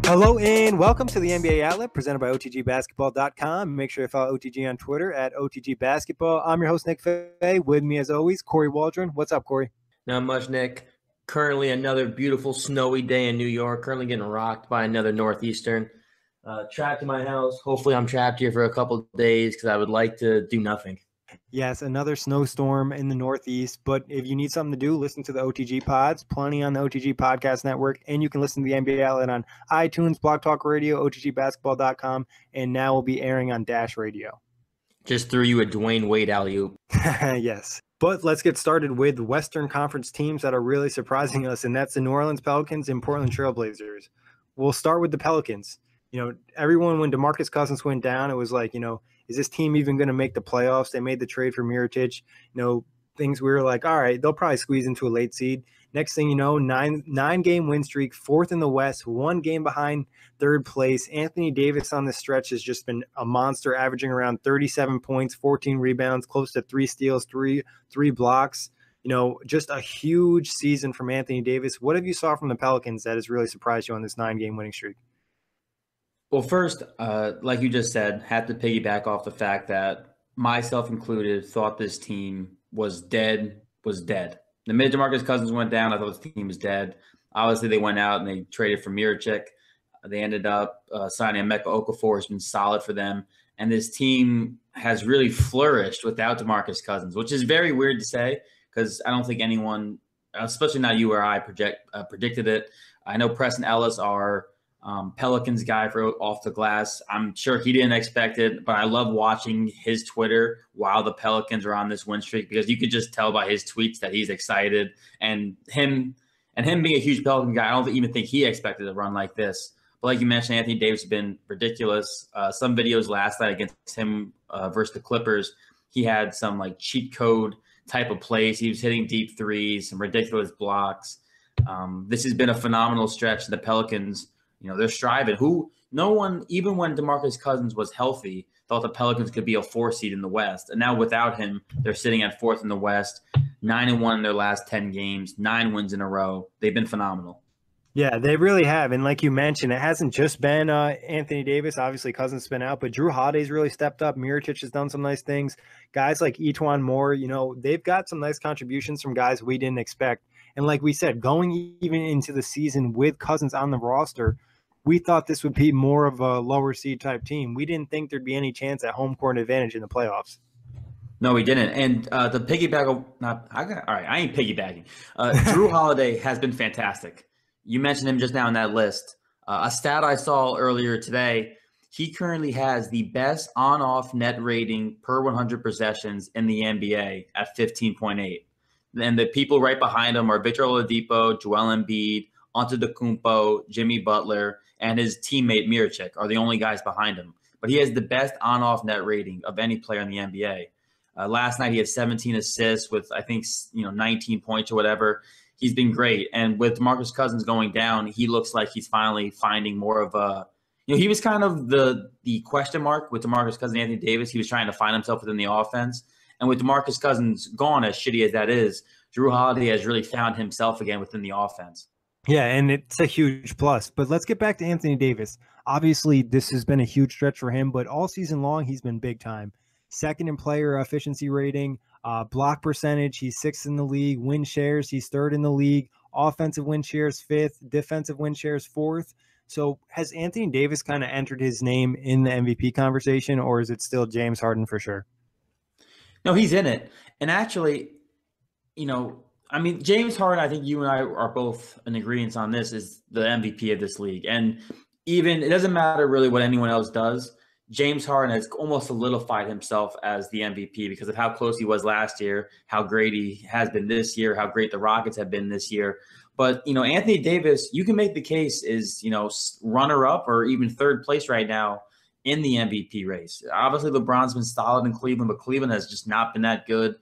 Hello and welcome to the NBA Outlet presented by OTGBasketball.com. Make sure to follow OTG on Twitter at OTGBasketball. I'm your host, Nick Fay. With me, as always, Kory Waldron. What's up, Kory? Not much, Nick. Currently another beautiful snowy day in New York. Currently getting rocked by another northeastern. Trapped in my house. Hopefully I'm trapped here for a couple of days because I would like to do nothing. Yes, another snowstorm in the Northeast. But if you need something to do, listen to the OTG pods. Plenty on the OTG Podcast Network. And you can listen to the NBA Outlet on iTunes, Blog Talk Radio, OTGBasketball.com. And now will be airing on Dash Radio. Just threw you a Dwayne Wade alley-oop. Yes. But let's get started with Western Conference teams that are really surprising us, and that's the New Orleans Pelicans and Portland Trailblazers. We'll start with the Pelicans. You know, everyone, when DeMarcus Cousins went down, it was like, you know, is this team even going to make the playoffs? They made the trade for Mirotic. You know, things we were like, all right, they'll probably squeeze into a late seed. Next thing you know, nine-game win streak, fourth in the West, 1 game behind third place. Anthony Davis on this stretch has just been a monster, averaging around 37 points, 14 rebounds, close to 3 steals, three blocks. You know, just a huge season from Anthony Davis. What have you saw from the Pelicans that has really surprised you on this 9-game winning streak? Well, first, like you just said, had to piggyback off the fact that myself included thought this team was dead. The minute DeMarcus Cousins went down, I thought this team was dead. Obviously, they went out and they traded for Mirotic. They ended up signing Emeka Okafor, has been solid for them. And this team has really flourished without DeMarcus Cousins, which is very weird to say because I don't think anyone, especially not you or I, predicted it. I know Preston Ellis, our Pelicans guy for off the glass, I'm sure he didn't expect it, but I love watching his Twitter while the Pelicans are on this win streak because you could just tell by his tweets that he's excited. And him being a huge Pelican guy, I don't even think he expected a run like this. But like you mentioned, Anthony Davis has been ridiculous. Some videos last night against him versus the Clippers, he had some like cheat code type of plays. He was hitting deep threes, some ridiculous blocks. This has been a phenomenal stretch. The Pelicans, you know, they're striving. No one, even when DeMarcus Cousins was healthy, thought the Pelicans could be a 4 seed in the West. And now without him, they're sitting at 4th in the West, 9-1 in their last 10 games, 9 wins in a row. They've been phenomenal. Yeah, they really have. And like you mentioned, it hasn't just been Anthony Davis. Obviously, Cousins has been out, but Jrue Holiday's really stepped up. Mirotic has done some nice things. Guys like Etuan Moore, you know, they've got some nice contributions from guys we didn't expect. And like we said, going even into the season with Cousins on the roster, we thought this would be more of a lower seed type team. We didn't think there'd be any chance at home court advantage in the playoffs. No, we didn't. And the piggyback, I ain't piggybacking. Jrue Holiday has been fantastic. You mentioned him just now in that list. A stat I saw earlier today, he currently has the best on-off net rating per 100 possessions in the NBA at 15.8. And the people right behind him are Victor Oladipo, Joel Embiid, Antetokounmpo, Jimmy Butler, and his teammate Mirotic are the only guys behind him. But he has the best on-off net rating of any player in the NBA. Last night he had 17 assists with, I think, 19 points or whatever. He's been great. And with DeMarcus Cousins going down, he looks like he's finally finding more of a – he was kind of the question mark with DeMarcus Cousins and Anthony Davis. He was trying to find himself within the offense. And with DeMarcus Cousins gone, as shitty as that is, Jrue Holiday has really found himself again within the offense. Yeah, and it's a huge plus. But let's get back to Anthony Davis. Obviously, this has been a huge stretch for him, but all season long, he's been big time. Second in player efficiency rating, block percentage, he's 6th in the league. Win shares, he's 3rd in the league. Offensive win shares, 5th. Defensive win shares, 4th. So has Anthony Davis kind of entered his name in the MVP conversation, or is it still James Harden for sure? No, he's in it. And actually, James Harden, I think you and I are both in agreement on this, is the MVP of this league. And even it doesn't matter really what anyone else does. James Harden has almost solidified himself as the MVP because of how close he was last year, how great he has been this year, how great the Rockets have been this year. But, Anthony Davis, you can make the case is, runner-up or even 3rd place right now in the MVP race. Obviously, LeBron's been solid in Cleveland, but Cleveland has just not been that good.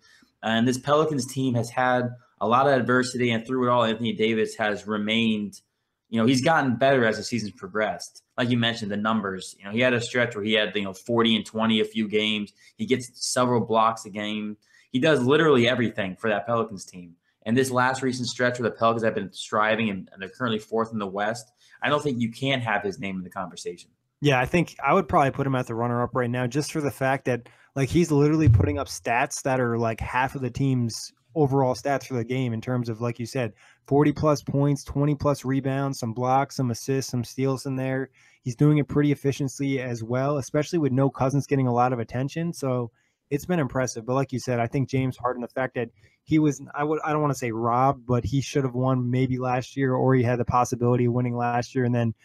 And this Pelicans team has had a lot of adversity, and through it all, Anthony Davis has remained, he's gotten better as the season's progressed. Like you mentioned, the numbers, he had a stretch where he had, 40 and 20 a few games. He gets several blocks a game. He does literally everything for that Pelicans team. And this last recent stretch where the Pelicans have been striving and they're currently 4th in the West, I don't think you can have his name in the conversation. Yeah, I think I would probably put him at the runner-up right now, just for the fact that like he's literally putting up stats that are like half of the team's overall stats for the game in terms of, like you said, 40 plus points, 20 plus rebounds, some blocks, some assists, some steals in there. He's doing it pretty efficiently as well, especially with no Cousins getting a lot of attention. So it's been impressive. But like you said, I think James Harden, the fact that he was, I don't want to say robbed, but he should have won maybe last year, or he had the possibility of winning last year. And then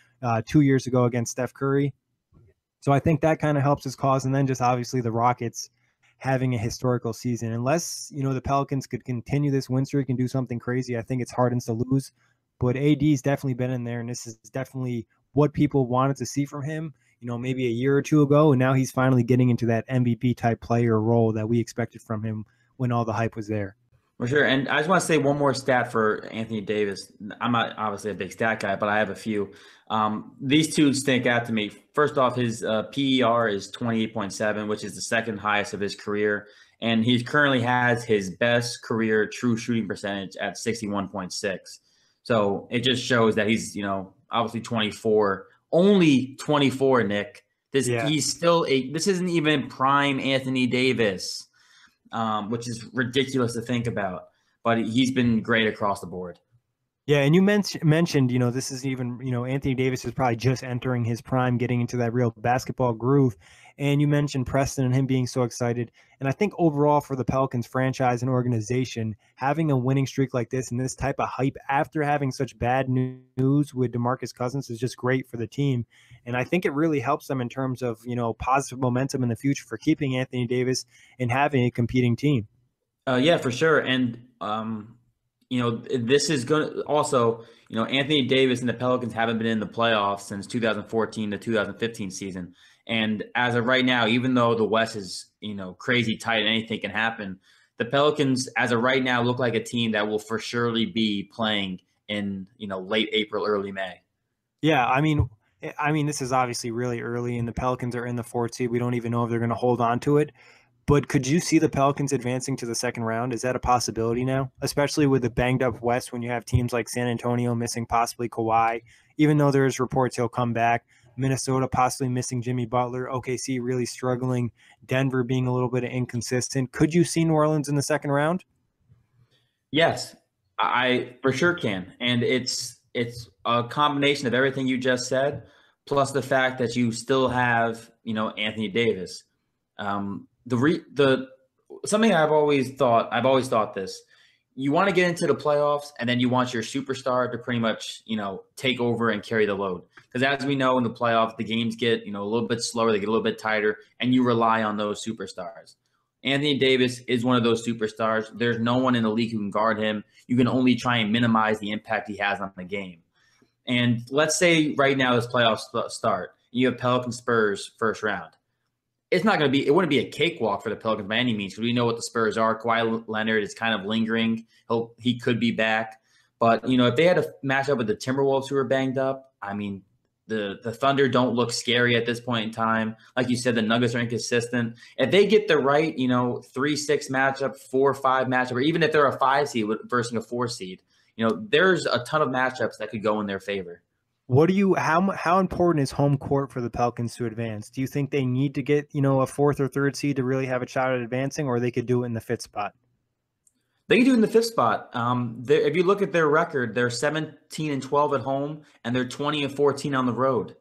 2 years ago against Steph Curry. So I think that kind of helps his cause. And then just obviously the Rockets having a historical season. Unless, the Pelicans could continue this win streak and do something crazy, I think it's Harden's to lose. But AD's definitely been in there, and this is definitely what people wanted to see from him, maybe a year or two ago. And now he's finally getting into that MVP type player role that we expected from him when all the hype was there. For sure. And I just want to say one more stat for Anthony Davis. I'm not obviously a big stat guy, but I have a few. These two stink out to me. First off, his PER is 28.7, which is the second highest of his career. And he currently has his best career true shooting percentage at 61.6. So it just shows that he's, obviously 24, only 24, Nick. He's still this isn't even prime Anthony Davis. Which is ridiculous to think about, but he's been great across the board. Yeah, and you mentioned, this is even, Anthony Davis is probably just entering his prime, getting into that real basketball groove. And you mentioned Preston and him being so excited. And I think overall for the Pelicans franchise and organization, having a winning streak like this and this type of hype after having such bad news with DeMarcus Cousins is just great for the team. And I think it really helps them in terms of, positive momentum in the future for keeping Anthony Davis and having a competing team. Yeah, for sure. And, this is going to also, Anthony Davis and the Pelicans haven't been in the playoffs since 2014 to 2015 season. And as of right now, even though the West is, crazy tight and anything can happen, the Pelicans, as of right now, look like a team that will for surely be playing in, late April, early May. Yeah, I mean, this is obviously really early, and the Pelicans are in the 4th seed. We don't even know if they're going to hold on to it. But could you see the Pelicans advancing to the second round? Is that a possibility now, especially with the banged-up West when you have teams like San Antonio missing possibly Kawhi, even though there's reports he'll come back, Minnesota possibly missing Jimmy Butler, OKC really struggling, Denver being a little bit inconsistent. Could you see New Orleans in the second round? Yes, I for sure can. And it's a combination of everything you just said, plus the fact that you still have, Anthony Davis. Something I've always thought this. You want to get into the playoffs, and then you want your superstar to pretty much, take over and carry the load. Because as we know in the playoffs, the games get, a little bit slower, they get a little bit tighter, and you rely on those superstars. Anthony Davis is one of those superstars. There's no one in the league who can guard him. You can only try and minimize the impact he has on the game. And let's say right now this playoffs start. You have Pelicans Spurs first round. It wouldn't be a cakewalk for the Pelicans by any means, because we know what the Spurs are. Kawhi Leonard is kind of lingering. He could be back. But, if they had a matchup with the Timberwolves who are banged up, I mean, the Thunder don't look scary at this point in time. Like you said, the Nuggets are inconsistent. If they get the right, 3-6 matchup, 4-5 matchup, or even if they're a 5 seed versus a 4 seed, there's a ton of matchups that could go in their favor. How important is home court for the Pelicans to advance? Do you think they need to get, a 4th or 3rd seed to really have a shot at advancing, or they could do it in the 5th spot? They can do it in the 5th spot. If you look at their record, they're 17-12 at home, and they're 20-14 on the road.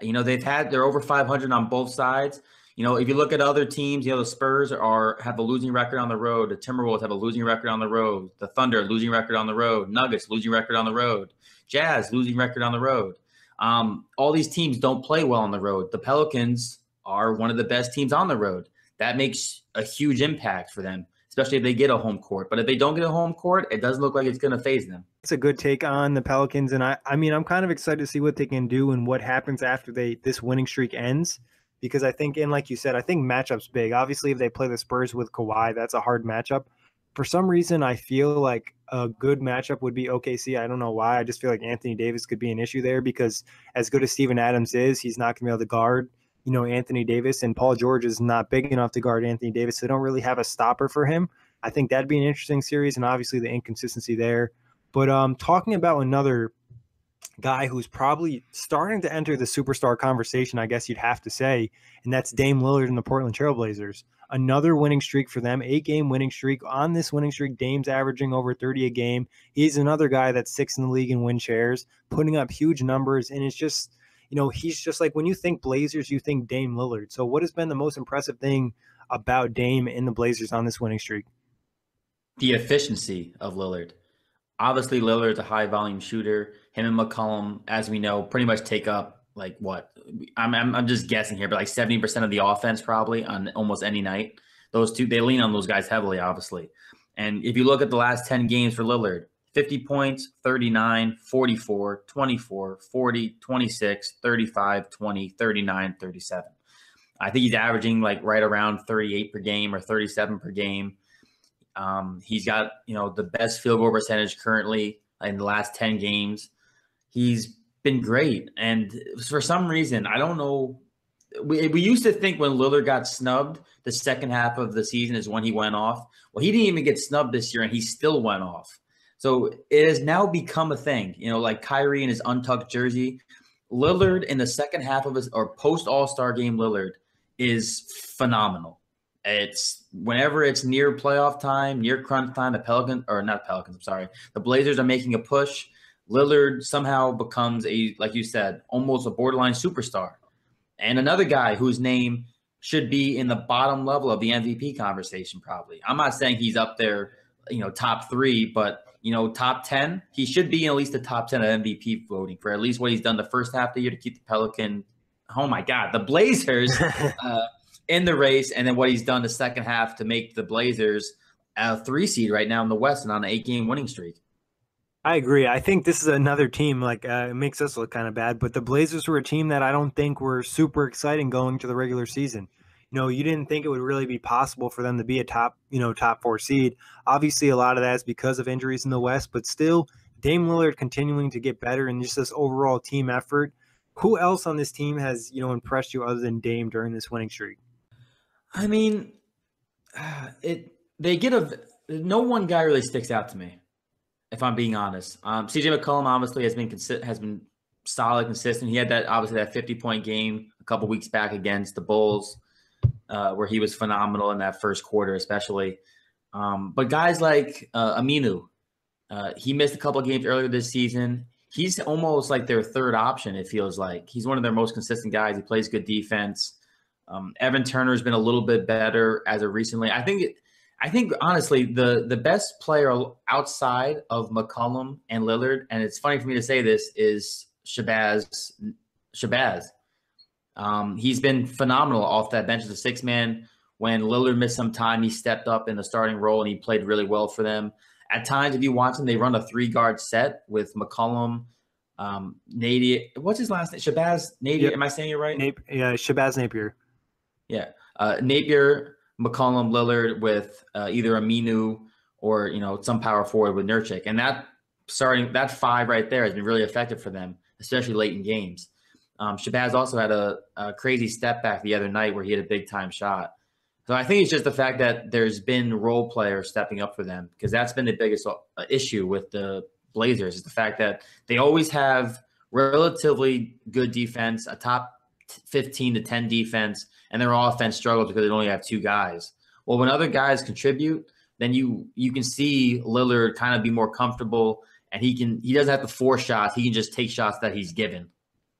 They're over 500 on both sides. If you look at other teams, the Spurs have a losing record on the road. The Timberwolves have a losing record on the road. The Thunder, losing record on the road. Nuggets, losing record on the road. Jazz, losing record on the road. All these teams don't play well on the road. The Pelicans are one of the best teams on the road. That makes a huge impact for them, especially if they get a home court. But if they don't get a home court, it doesn't look like it's going to faze them. It's a good take on the Pelicans, and I'm kind of excited to see what they can do and what happens after this winning streak ends. Because I think, and like you said, I think matchup's big. Obviously, if they play the Spurs with Kawhi, that's a hard matchup. For some reason, I feel like a good matchup would be OKC. I don't know why. I just feel like Anthony Davis could be an issue there, because as good as Steven Adams is, he's not going to be able to guard Anthony Davis, and Paul George is not big enough to guard Anthony Davis. So they don't really have a stopper for him. I think that'd be an interesting series, and obviously the inconsistency there. But talking about another guy who's probably starting to enter the superstar conversation, I guess you'd have to say, and that's Dame Lillard and the Portland Trailblazers. Another winning streak for them, 8-game winning streak. On this winning streak, Dame's averaging over 30 a game. He's another guy that's 6th in the league in win shares, putting up huge numbers, and it's just, he's just like, when you think Blazers, you think Dame Lillard. So what has been the most impressive thing about Dame and the Blazers on this winning streak? The efficiency of Lillard. Obviously, Lillard's a high-volume shooter. Him and McCollum, as we know, pretty much take up, like, what? I'm just guessing here, but like 70% of the offense probably on almost any night. Those two, they lean on those guys heavily, obviously. And if you look at the last 10 games for Lillard, 50 points, 39, 44, 24, 40, 26, 35, 20, 39, 37. I think he's averaging like right around 38 per game or 37 per game. He's got, the best field goal percentage currently in the last 10 games. He's been great. And for some reason, I don't know. We used to think when Lillard got snubbed, the second half of the season is when he went off. Well, he didn't even get snubbed this year, and he still went off. So it has now become a thing, like Kyrie in his untucked jersey. Lillard in the second half of his, or post All-Star game Lillard, is phenomenal. It's whenever it's near playoff time, near crunch time, the Blazers are making a push. Lillard somehow becomes like you said, almost a borderline superstar. And another guy whose name should be in the bottom level of the MVP conversation, probably. I'm not saying he's up there, top 3, but top 10. He should be in at least the top 10 of MVP voting for at least what he's done the first half of the year to keep the Pelicans. Oh my God, the Blazers in the race, and then what he's done the second half to make the Blazers a 3 seed right now in the West and on an 8-game winning streak. I agree. I think this is another team, it makes us look kind of bad, but the Blazers were a team that I don't think were super exciting going to the regular season. You didn't think it would really be possible for them to be a top 4 seed. Obviously, a lot of that is because of injuries in the West, but still, Dame Lillard continuing to get better and just this overall team effort. Who else on this team has, impressed you other than Dame during this winning streak? I mean, no one guy really sticks out to me, if I'm being honest. CJ McCollum obviously has been solid, consistent. He had that 50-point game a couple weeks back against the Bulls, where he was phenomenal in that first quarter, especially. But guys like Aminu, he missed a couple of games earlier this season. He's almost like their third option, it feels like. He's one of their most consistent guys. He plays good defense. Evan Turner's been a little bit better as of recently. I think honestly, the best player outside of McCollum and Lillard, and it's funny for me to say this, is Shabazz. He's been phenomenal off that bench as a 6-man. When Lillard missed some time, he stepped up in the starting role and he played really well for them. At times, if you watch them, they run a 3-guard set with McCollum, Napier. What's his last name? Shabazz Napier. Yep. Am I saying it right? Shabazz Napier. Yeah. Napier, McCollum, Lillard with either Aminu or, some power forward with Nurkic. And that 5 right there has been really effective for them, especially late in games. Shabazz also had a crazy step back the other night where he had a big-time shot. So I think it's just the fact that there's been role players stepping up for them, because that's been the biggest issue with the Blazers, is the fact that they always have relatively good defense, a top 15 to 10 defense, and their offense struggles because they only have 2 guys. Well, when other guys contribute, then you can see Lillard kind of be more comfortable, and he doesn't have to force shots. He can just take shots that he's given.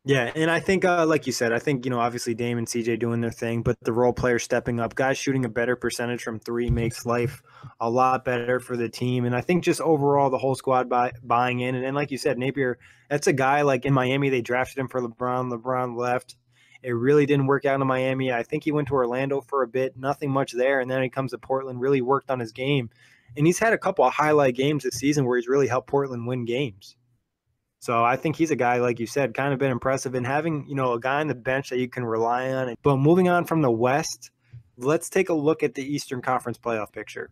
Yeah, and I think, like you said, I think, obviously Dame and CJ doing their thing, but the role players stepping up, guys shooting a better percentage from 3 makes life a lot better for the team. And I think just overall the whole squad buying in. And like you said, Napier, that's a guy like in Miami, they drafted him for LeBron. LeBron left. It really didn't work out in Miami. I think he went to Orlando for a bit, nothing much there. And then he comes to Portland, really worked on his game. And he's had a couple of highlight games this season where he's really helped Portland win games. So I think he's a guy, like you said, kind of been impressive, and having, a guy on the bench that you can rely on. But moving on from the West, let's take a look at the Eastern Conference playoff picture.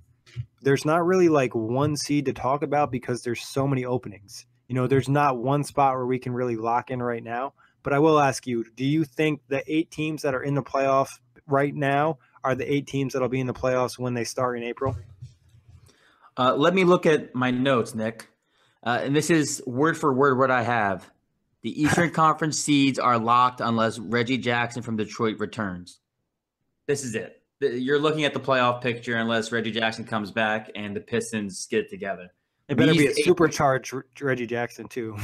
There's not really like one seed to talk about because there's so many openings. There's not one spot where we can really lock in right now. But I will ask you, do you think the 8 teams that are in the playoff right now are the 8 teams that'll be in the playoffs when they start in April? Let me look at my notes, Nick. And this is word for word what I have. The Eastern Conference seeds are locked unless Reggie Jackson from Detroit returns. This is it. You're looking at the playoff picture unless Reggie Jackson comes back and the Pistons get it together. It better be a supercharged Reggie Jackson too.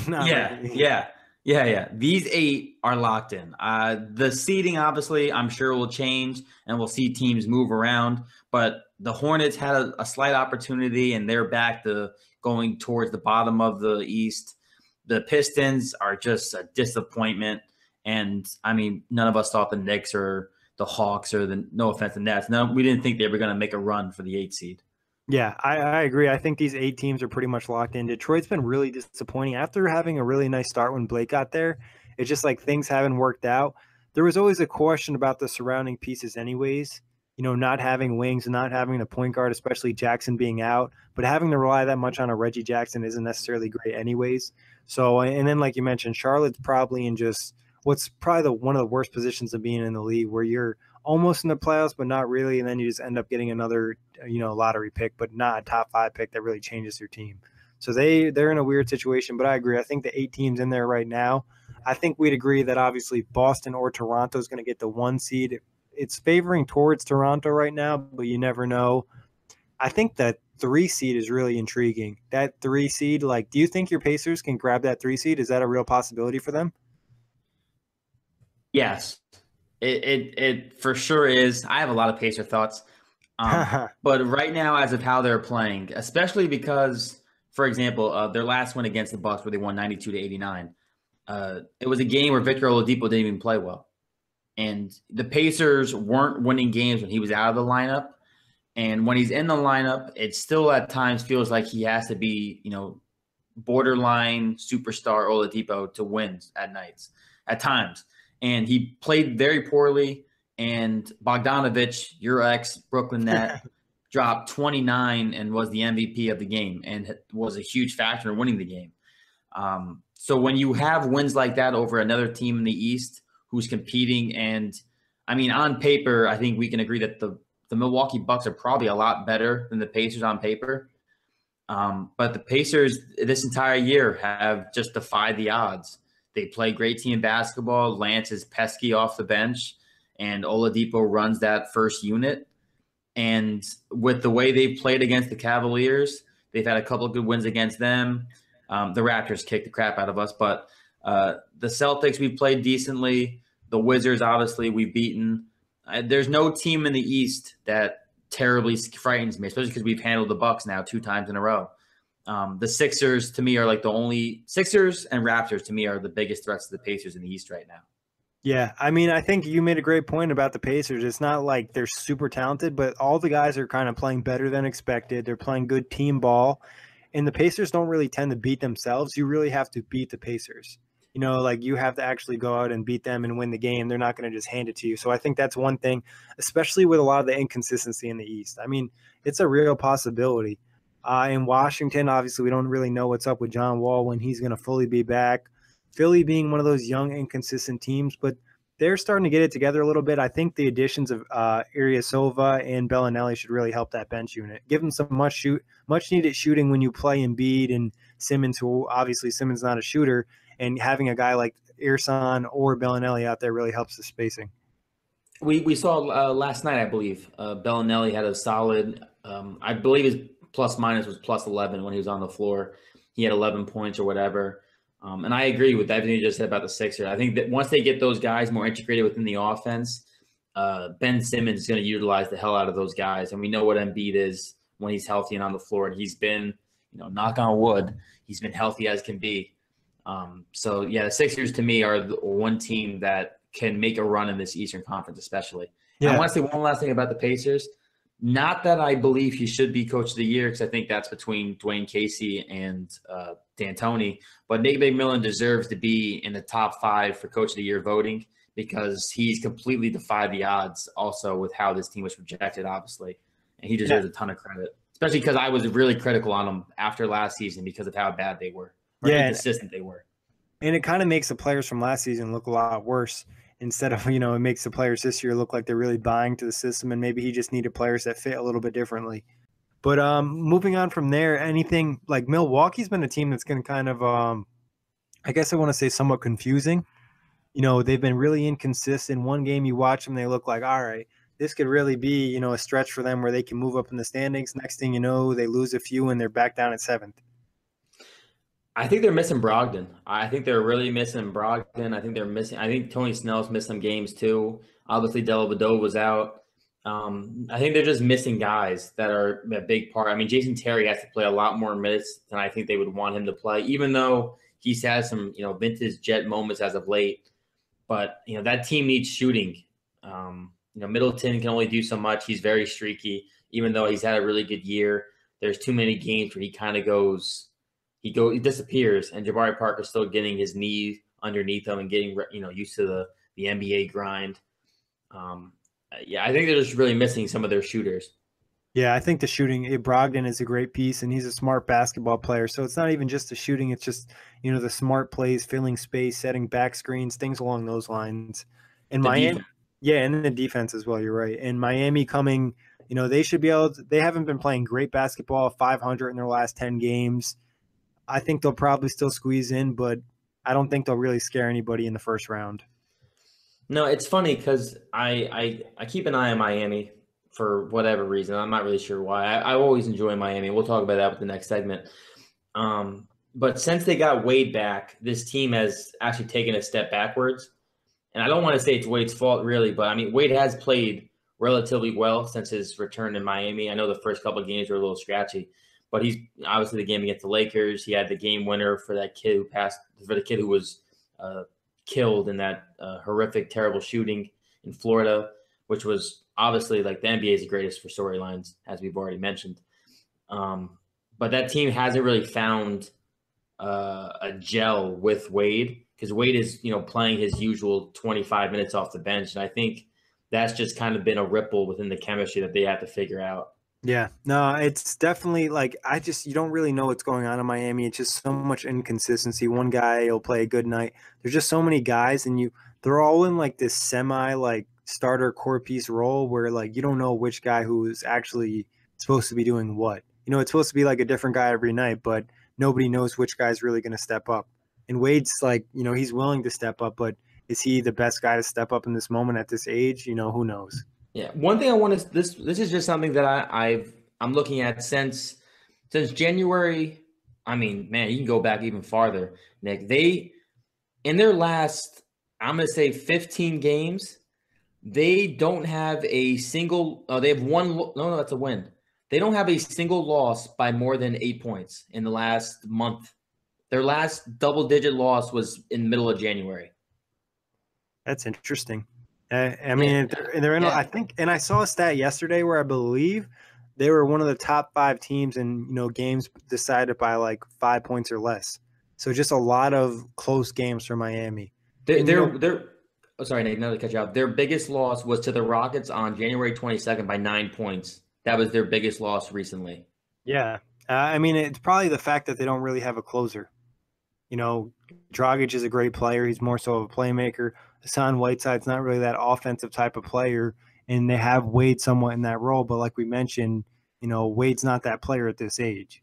Yeah. These 8 are locked in. The seeding, obviously, I'm sure will change, and we'll see teams move around. But the Hornets had a slight opportunity, and they're back to going towards the bottom of the East. The Pistons are just a disappointment. And, I mean, none of us thought the Knicks or the Hawks or no offense to Nets. No, we didn't think they were going to make a run for the 8 seed. Yeah, I agree. I think these 8 teams are pretty much locked in. Detroit's been really disappointing. After having a really nice start when Blake got there, it's just like things haven't worked out. There was always a question about the surrounding pieces anyways, not having wings and not having a point guard, especially Jackson being out, but having to rely that much on a Reggie Jackson isn't necessarily great anyways. So, and then like you mentioned, Charlotte's probably in just what's probably one of the worst positions of being in the league, where you're almost in the playoffs, but not really. And then you just end up getting another, lottery pick, but not a top 5 pick that really changes your team. So they're in a weird situation, but I agree. I think the 8 teams in there right now, I think we'd agree that obviously Boston or Toronto is going to get the 1 seed. It's favoring towards Toronto right now, but you never know. I think that 3 seed is really intriguing. That 3 seed, do you think your Pacers can grab that 3 seed? Is that a real possibility for them? Yes, it for sure is. I have a lot of Pacer thoughts. But right now, as of how they're playing, especially because, for example, their last win against the Bucks where they won 92-89, it was a game where Victor Oladipo didn't even play well. And the Pacers weren't winning games when he was out of the lineup. And when he's in the lineup, it still at times feels like he has to be, borderline superstar Oladipo to win at times. And he played very poorly. And Bogdanovich, your ex Brooklyn Net, dropped 29 and was the MVP of the game and was a huge factor in winning the game. So when you have wins like that over another team in the East who's competing, and I mean, on paper, I think we can agree that the Milwaukee Bucks are probably a lot better than the Pacers on paper. But the Pacers this entire year have just defied the odds. They play great team basketball. Lance is pesky off the bench, and Oladipo runs that first unit. And with the way they've played against the Cavaliers, they've had a couple of good wins against them. The Raptors kicked the crap out of us, but the Celtics, we've played decently. The Wizards, obviously, we've beaten. There's no team in the East that terribly frightens me, especially because we've handled the Bucks now 2 times in a row. The Sixers, to me, are like the only – Sixers and Raptors, to me, are the biggest threats to the Pacers in the East right now. Yeah, I mean, I think you made a great point about the Pacers. It's not like they're super talented, but all the guys are kind of playing better than expected. They're playing good team ball, and the Pacers don't really tend to beat themselves. You really have to beat the Pacers. You have to actually go out and beat them and win the game. They're not going to just hand it to you. So I think that's one thing, especially with a lot of the inconsistency in the East. I mean, it's a real possibility. In Washington, obviously, we don't really know what's up with John Wall, when he's going to fully be back. Philly being one of those young, inconsistent teams, but they're starting to get it together a little bit. I think the additions of Ilyasova and Bellinelli should really help that bench unit. Give them some much needed shooting when you play Embiid and Simmons, who obviously Simmons not a shooter, and having a guy like Ersan or Bellinelli out there really helps the spacing. We saw last night, I believe, Bellinelli had a solid, I believe his plus minus was plus 11 when he was on the floor. He had 11 points or whatever. And I agree with everything you just said about the Sixers. I think that once they get those guys more integrated within the offense, Ben Simmons is going to utilize the hell out of those guys. And we know what Embiid is when he's healthy and on the floor. And he's been, knock on wood, he's been healthy as can be. So, yeah, the Sixers to me are the one team that can make a run in this Eastern Conference especially. Yeah. I want to say one last thing about the Pacers. Not that I believe he should be Coach of the Year, because I think that's between Dwayne Casey and D'Antoni. But Nate McMillan deserves to be in the top 5 for Coach of the Year voting, because he's completely defied the odds also with how this team was projected, obviously. And he deserves a ton of credit, especially because I was really critical on him after last season because of how bad they were, inconsistent they were. And it kind of makes the players from last season look a lot worse instead of, it makes the players this year look like they're really buying to the system, and maybe he just needed players that fit a little bit differently. But moving on from there, anything like Milwaukee's been a team that's going to kind of, I guess I want to say somewhat confusing. They've been really inconsistent. One game you watch them, they look like, all right, this could really be, a stretch for them where they can move up in the standings. Next thing you know, they lose a few and they're back down at 7th. I think they're missing Brogdon. I think they're really missing Brogdon. I think Tony Snell's missed some games too. Obviously, Dellavedova was out. I think they're just missing guys that are a big part. I mean, Jason Terry has to play a lot more minutes than I think they would want him to play, even though he's had some, vintage Jet moments as of late. But, that team needs shooting. Middleton can only do so much. He's very streaky, even though he's had a really good year. There's too many games where he kind of goes – he disappears, and Jabari Parker's still getting his knee underneath him and getting used to the NBA grind. I think they're just really missing some of their shooters. Yeah, I think the shooting, Brogdon is a great piece, and he's a smart basketball player. So it's not even just the shooting; it's just the smart plays, filling space, setting back screens, things along those lines. And Miami, and the defense as well. You're right. And Miami coming, they should be able to. They haven't been playing great basketball, 500 in their last 10 games. I think they'll probably still squeeze in, but I don't think they'll really scare anybody in the first round. No, it's funny because I keep an eye on Miami for whatever reason. I'm not really sure why. I always enjoy Miami. We'll talk about that with the next segment. But since they got Wade back, this team has actually taken a step backwards. And I don't want to say it's Wade's fault, really, but I mean, Wade has played relatively well since his return in Miami. I know the first couple of games were a little scratchy. But he's obviously the game against the Lakers. He had the game winner for that kid who was killed in that horrific, terrible shooting in Florida, which was obviously like the NBA is the greatest for storylines, as we've already mentioned. But that team hasn't really found a gel with Wade because Wade is, playing his usual 25 minutes off the bench. And I think that's just kind of been a ripple within the chemistry that they have to figure out. Yeah, no, it's definitely like you don't really know what's going on in Miami. It's just so much inconsistency. One guy will play a good night. There's just so many guys, and they're all in like this semi starter core piece role where like you don't know which guy who is actually supposed to be doing what. It's supposed to be like a different guy every night, but nobody knows which guy's really going to step up. And Wade's like, he's willing to step up, but is he the best guy to step up in this moment at this age? Who knows? Yeah, one thing I want to this is just something that I'm looking at since January. I mean, man, you can go back even farther, Nick. They in their last, I'm going to say 15 games, they don't have a single. They have one. No, that's a win. They don't have a single loss by more than 8 points in the last month. Their last double-digit loss was in the middle of January. That's interesting. I mean, they're in. Yeah. I think, and I saw a stat yesterday where I believe they were one of the top 5 teams in games decided by like 5 points or less. So just a lot of close games for Miami. Sorry, Nate, not to cut you off. Their biggest loss was to the Rockets on January 22nd by 9 points. That was their biggest loss recently. Yeah, I mean, it's probably the fact that they don't really have a closer. Dragic is a great player. He's more so of a playmaker. Hassan Whiteside's not really that offensive type of player, and they have Wade somewhat in that role. But like we mentioned, Wade's not that player at this age.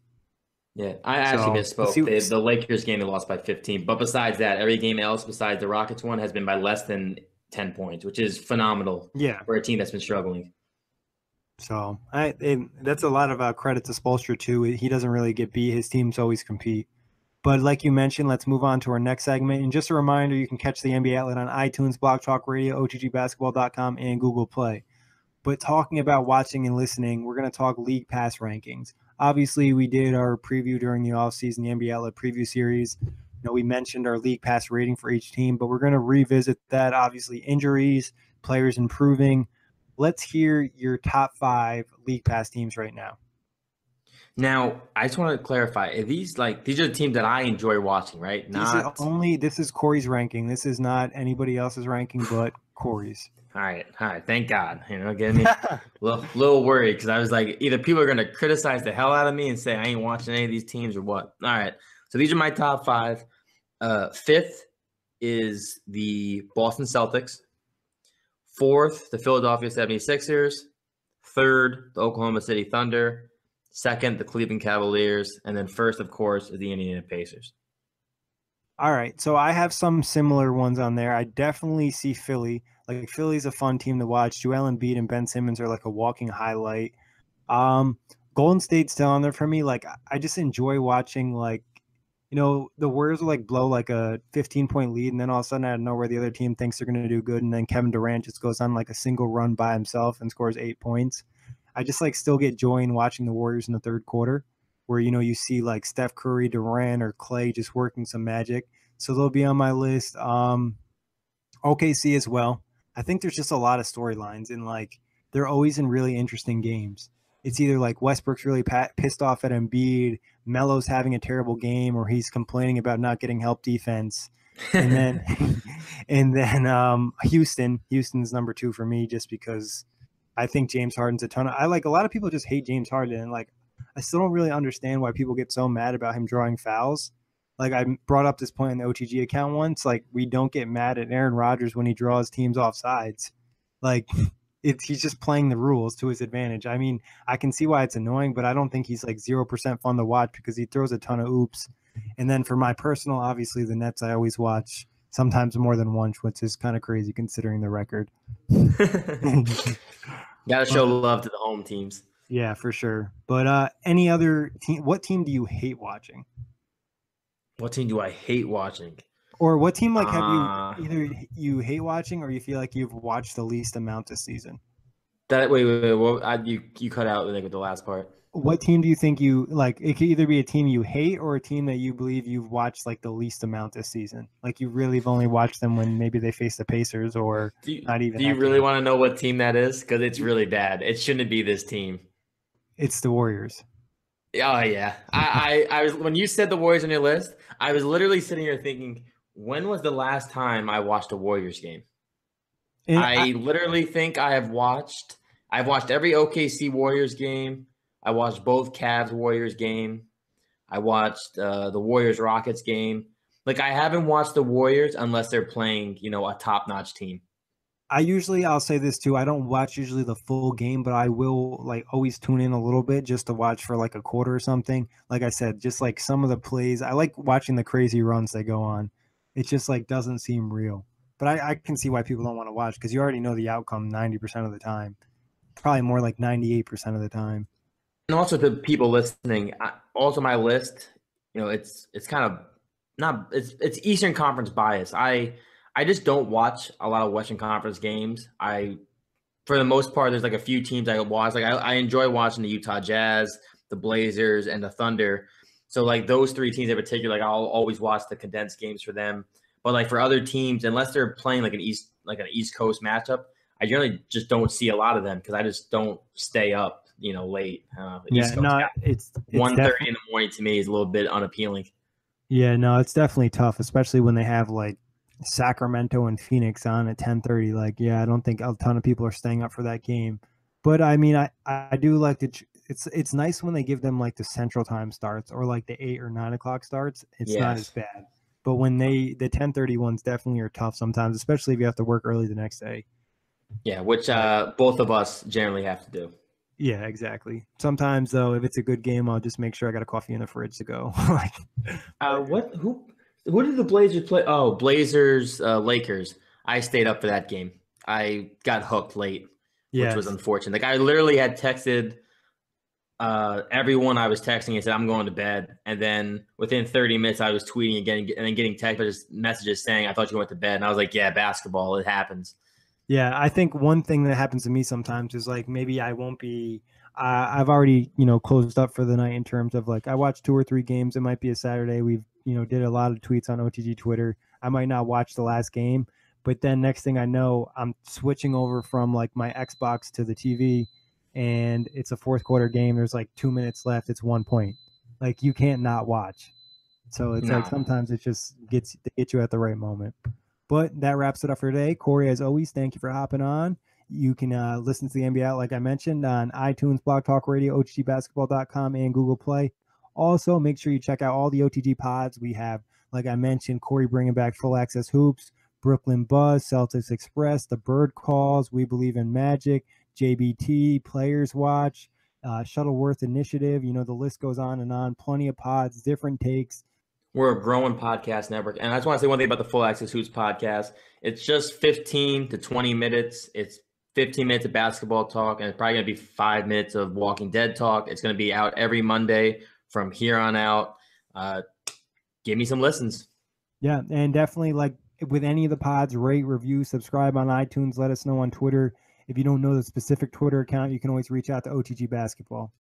Yeah, I actually misspoke. The Lakers game, they lost by 15. But besides that, every game else besides the Rockets one has been by less than 10 points, which is phenomenal for a team that's been struggling. So that's a lot of credit to Spoelstra, too. He doesn't really get beat. His teams always compete. But like you mentioned, let's move on to our next segment. And just a reminder, you can catch the NBA Outlet on iTunes, Blog Talk Radio, OTGBasketball.com, and Google Play. But talking about watching and listening, we're going to talk League Pass rankings. Obviously, we did our preview during the offseason, the NBA Outlet preview series. We mentioned our League Pass rating for each team, but we're going to revisit that. Obviously, injuries, players improving. Let's hear your top 5 League Pass teams right now. Now, I just want to clarify: these are the teams that I enjoy watching, right? This is Kory's ranking. This is not anybody else's ranking, but Kory's. All right. Thank God. Getting me a little worried because I was like, either people are going to criticize the hell out of me and say I ain't watching any of these teams or what. All right. So these are my top 5. Fifth is the Boston Celtics. Fourth, the Philadelphia 76ers. Third, the Oklahoma City Thunder. Second, the Cleveland Cavaliers. And then first, of course, is the Indiana Pacers. All right. So I have some similar ones on there. I definitely see Philly. Like, Philly's a fun team to watch. Joel Embiid and Ben Simmons are like a walking highlight. Golden State's still on there for me. Like, I just enjoy watching, like, the Warriors will like blow like a 15-point lead, and then all of a sudden out of nowhere, the other team thinks they're going to do good, and then Kevin Durant just goes on like a single run by himself and scores 8 points. I just like still get joy in watching the Warriors in the third quarter, where you see like Steph Curry, Durant, or Clay just working some magic. So they'll be on my list. OKC as well. I think there's just a lot of storylines, and like they're always in really interesting games. It's either like Westbrook's really pissed off at Embiid, Melo's having a terrible game, or he's complaining about not getting help defense. And then Houston's number 2 for me, just because I think James Harden's a lot of people just hate James Harden, and like I still don't really understand why people get so mad about him drawing fouls. Like, I brought up this point in the OTG account once, like, we don't get mad at Aaron Rodgers when he draws teams off sides. Like, he's just playing the rules to his advantage. I mean, I can see why it's annoying, but I don't think he's like 0% fun to watch because he throws a ton of oops. And then for my personal, obviously the Nets I always watch, sometimes more than once, which is kind of crazy considering the record. Gotta show love to the home teams. Yeah, for sure. But any other team? What team do you hate watching? What team do I hate watching? Or what team like have you either you hate watching or you feel like you've watched the least amount this season? Wait. You cut out like with the last part. What team do you think you like? It could either be a team you hate or a team that you believe you've watched like the least amount this season. Like you really have only watched them when maybe they face the Pacers or not even. Do you really want to know what team that is? Because it's really bad. It shouldn't be this team. It's the Warriors. Oh yeah. I was when you said the Warriors on your list, I was literally sitting here thinking, when was the last time I watched a Warriors game? And I literally think I've watched every OKC Warriors game. I watched both Cavs Warriors game. I watched the Warriors Rockets game. Like, I haven't watched the Warriors unless they're playing, a top-notch team. I'll say this too. I don't watch usually the full game, but I will like always tune in a little bit just to watch for like a quarter or something. Like I said, just like some of the plays. I like watching the crazy runs they go on. It just like doesn't seem real. But I can see why people don't want to watch because you already know the outcome 90% of the time. Probably more like 98% of the time. And also to people listening, also my list, it's kind of not it's Eastern Conference bias. I just don't watch a lot of Western Conference games. For the most part, there's like a few teams I watch. Like I enjoy watching the Utah Jazz, the Blazers, and the Thunder. So like those 3 teams in particular, like I'll always watch the condensed games for them. But like for other teams, unless they're playing like an East Coast matchup, I generally just don't see a lot of them because I just don't stay up, late. It's 1:30 in the morning to me is a little bit unappealing. Yeah, no, it's definitely tough, especially when they have like Sacramento and Phoenix on at 10:30. Like, yeah, I don't think a ton of people are staying up for that game. But I mean, I do like it's nice when they give them like the Central Time starts or like the 8 or 9 o'clock starts. It's not as bad. But when the 10:30 ones definitely are tough sometimes, especially if you have to work early the next day. Yeah, which both of us generally have to do. Yeah, exactly. Sometimes though, if it's a good game, I'll just make sure I got a coffee in the fridge to go. Who did the Blazers play? Oh, Blazers, Lakers. I stayed up for that game. I got hooked late, which was unfortunate. Like I literally had texted everyone I was texting and said, I'm going to bed. And then within 30 minutes, I was tweeting again and then getting text messages saying, I thought you went to bed. And I was like, yeah, basketball, it happens. Yeah, I think one thing that happens to me sometimes is like maybe I won't be I've already, closed up for the night in terms of like I watched 2 or 3 games. It might be a Saturday. We've, did a lot of tweets on OTG Twitter. I might not watch the last game, but then next thing I know, I'm switching over from like my Xbox to the TV and it's a fourth quarter game. There's like 2 minutes left. It's 1 point. Like you can't not watch. So it's like sometimes it just gets you at the right moment. But that wraps it up for today. Kory, as always, thank you for hopping on. You can listen to the NBA Out, like I mentioned, on iTunes, Blog Talk Radio, OTGBasketball.com, and Google Play. Also, make sure you check out all the OTG pods. We have Like I mentioned, Kory bringing back Full Access Hoops, Brooklyn Buzz, Celtics Express, the Bird Calls, We Believe in Magic, JBT, Players Watch, Shuttleworth Initiative. You know, the list goes on and on. Plenty of pods, different takes. We're a growing podcast network. And I just want to say one thing about the Full Access Hoops podcast. It's just 15 to 20 minutes. It's 15 minutes of basketball talk, and it's probably going to be 5 minutes of Walking Dead talk. It's going to be out every Monday from here on out. Give me some listens. Yeah, and definitely, like with any of the pods, rate, review, subscribe on iTunes. Let us know on Twitter. If you don't know the specific Twitter account, you can always reach out to OTG Basketball.